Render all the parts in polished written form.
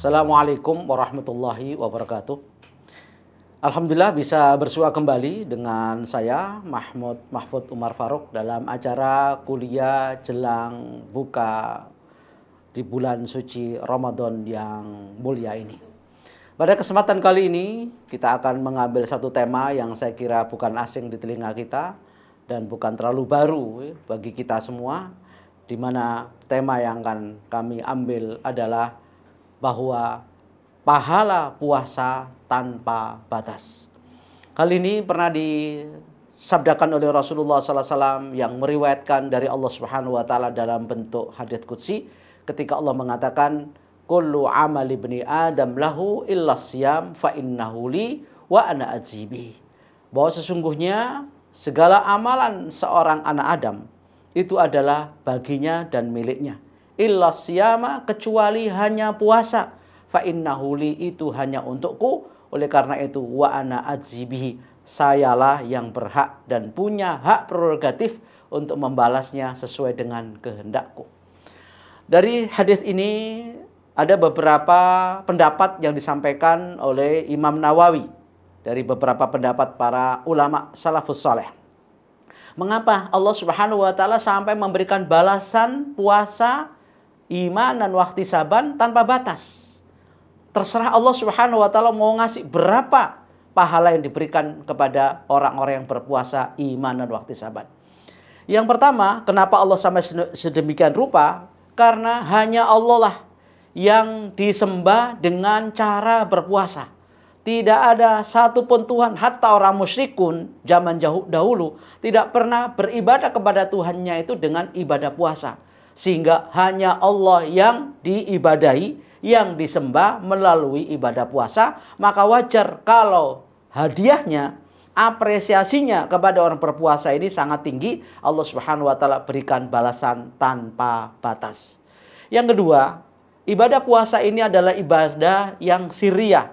Assalamualaikum warahmatullahi wabarakatuh. Alhamdulillah bisa bersua kembali dengan saya Mahfud Umar Faruk dalam acara kuliah jelang buka di bulan suci Ramadan yang mulia ini. Pada kesempatan kali ini kita akan mengambil satu tema yang saya kira bukan asing di telinga kita dan bukan terlalu baru bagi kita semua, di mana tema yang akan kami ambil adalah bahwa pahala puasa tanpa batas. Hal ini pernah disabdakan oleh Rasulullah SAW yang meriwayatkan dari Allah Subhanahu Wa Taala dalam bentuk hadits qudsi, ketika Allah mengatakan, "Kullu amali ibni Adam lahu illa siyam fa innahu li wa ana ajibi." Bahwa sesungguhnya segala amalan seorang anak Adam itu adalah baginya dan miliknya. Illa siyama, kecuali hanya puasa. Fa innahu li, itu hanya untukku. Oleh karena itu wa ana adzibihi, sayalah yang berhak dan punya hak prerogatif untuk membalasnya sesuai dengan kehendakku. Dari hadis ini ada beberapa pendapat yang disampaikan oleh Imam Nawawi dari beberapa pendapat para ulama salafus saleh. Mengapa Allah Subhanahu wa taala sampai memberikan balasan puasa iman dan wahtisaban tanpa batas? Terserah Allah Subhanahu wa taala mau ngasih berapa pahala yang diberikan kepada orang-orang yang berpuasa iman dan wahtisaban. Yang pertama, kenapa Allah sampai sedemikian rupa? Karena hanya Allah lah yang disembah dengan cara berpuasa. Tidak ada satupun Tuhan, hatta orang musyrikun zaman dahulu tidak pernah beribadah kepada Tuhannya itu dengan ibadah puasa. Sehingga hanya Allah yang diibadahi, yang disembah melalui ibadah puasa. Maka wajar kalau hadiahnya, apresiasinya kepada orang berpuasa ini sangat tinggi. Allah Subhanahu wa taala berikan balasan tanpa batas. Yang kedua, ibadah puasa ini adalah ibadah yang sirriyah,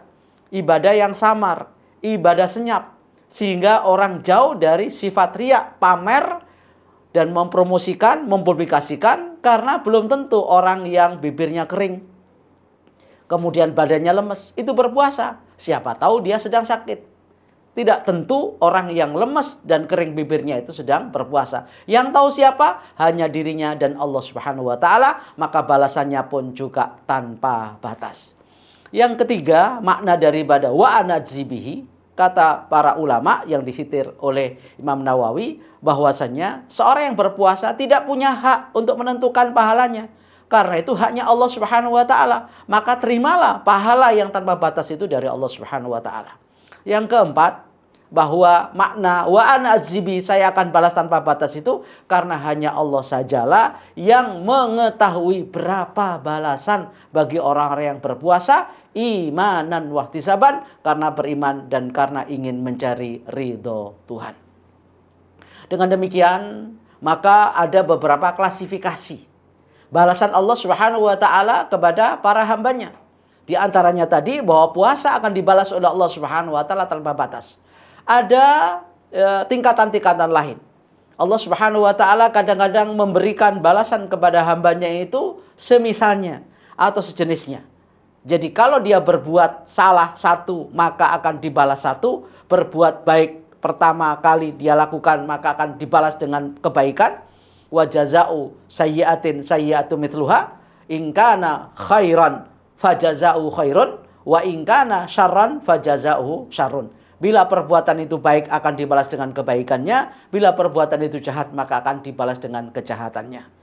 ibadah yang samar, ibadah senyap, sehingga orang jauh dari sifat riya, pamer dan mempromosikan, mempublikasikan. Karena belum tentu orang yang bibirnya kering, kemudian badannya lemes, itu berpuasa. Siapa tahu dia sedang sakit. Tidak tentu orang yang lemes dan kering bibirnya itu sedang berpuasa. Yang tahu siapa? Hanya dirinya dan Allah Subhanahu wa taala, maka balasannya pun juga tanpa batas. Yang ketiga, makna dari ibadah wa anadzibihi, kata para ulama yang disitir oleh Imam Nawawi, bahwasanya seorang yang berpuasa tidak punya hak untuk menentukan pahalanya. Karena itu haknya Allah Subhanahu wa taala. Maka terimalah pahala yang tanpa batas itu dari Allah Subhanahu wa taala. Yang keempat, bahwa makna wa ana adzibi, saya akan balas tanpa batas itu karena hanya Allah sajalah yang mengetahui berapa balasan bagi orang-orang yang berpuasa imanan wahtisaban, karena beriman dan karena ingin mencari ridho Tuhan. Dengan demikian, maka ada beberapa klasifikasi balasan Allah Subhanahu wa taala kepada para hambanya. Di antaranya tadi bahwa puasa akan dibalas oleh Allah Subhanahu wa taala tanpa batas. Ada tingkatan-tingkatan lain. Allah Subhanahu wa taala kadang-kadang memberikan balasan kepada hambanya itu semisalnya atau sejenisnya. Jadi kalau dia berbuat salah satu, maka akan dibalas satu. Berbuat baik pertama kali dia lakukan, maka akan dibalas dengan kebaikan. Wa jaza'u sayyi'atin sayyi'atu mithluha, in kana khairan fajaza'u khairun, wa in kana syarran fajaza'u syarrun. Bila perbuatan itu baik akan dibalas dengan kebaikannya, bila perbuatan itu jahat maka akan dibalas dengan kejahatannya.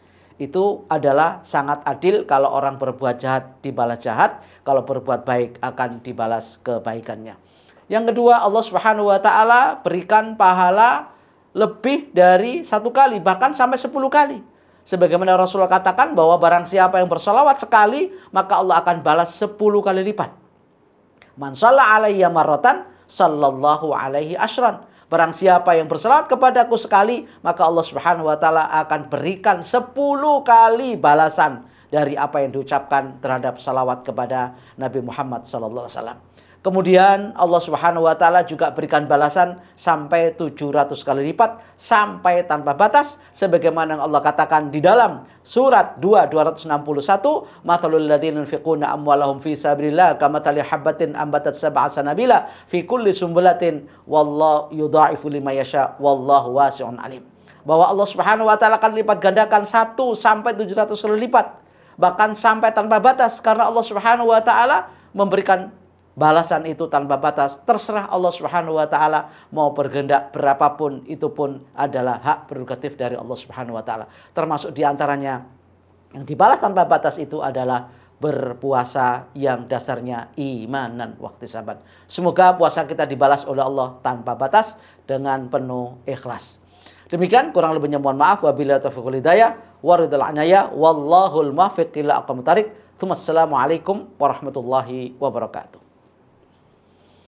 Itu adalah sangat adil. Kalau orang berbuat jahat dibalas jahat, kalau berbuat baik akan dibalas kebaikannya. Yang kedua, Allah Subhanahu wa taala berikan pahala lebih dari 1 kali, bahkan sampai 10 kali. Sebagaimana Rasulullah katakan bahwa barang siapa yang bersolawat sekali, maka Allah akan balas 10 kali lipat. Man shalla alayya marratan sallallahu alaihi asyran. Barang siapa yang berselawat kepadaku sekali, maka Allah Subhanahu wa taala akan berikan 10 kali balasan dari apa yang diucapkan terhadap salawat kepada Nabi Muhammad sallallahu alaihi wasallam. Kemudian Allah Subhanahu wa taala juga berikan balasan sampai 700 kali lipat, sampai tanpa batas, sebagaimana yang Allah katakan di dalam surat 261, "Mathalul ladzina yunfiquna amwalahum fi sabilillah kamathali habatin ambatat sab'a sanabila fi kulli sumbulatin wallahu yudha'ifu liman yasha wallahu wasi'un alim." Bahwa Allah Subhanahu wa taala akan lipat gandakan 1 sampai 700 kali lipat, bahkan sampai tanpa batas, karena Allah Subhanahu wa taala memberikan balasan itu tanpa batas. Terserah Allah Subhanahu wa taala mau berkehendak berapapun, itu pun adalah hak prerogatif dari Allah Subhanahu wa taala. Termasuk diantaranya yang dibalas tanpa batas itu adalah berpuasa yang dasarnya imanan wahtisaban. Semoga puasa kita dibalas oleh Allah tanpa batas dengan penuh ikhlas. Demikian, kurang lebihnya mohon maaf. Wabillahi taufiq wal hidayah, waridul anaya, wallahul muwaffiq ila aqwamit thoriq. Assalamualaikum warahmatullahi wabarakatuh.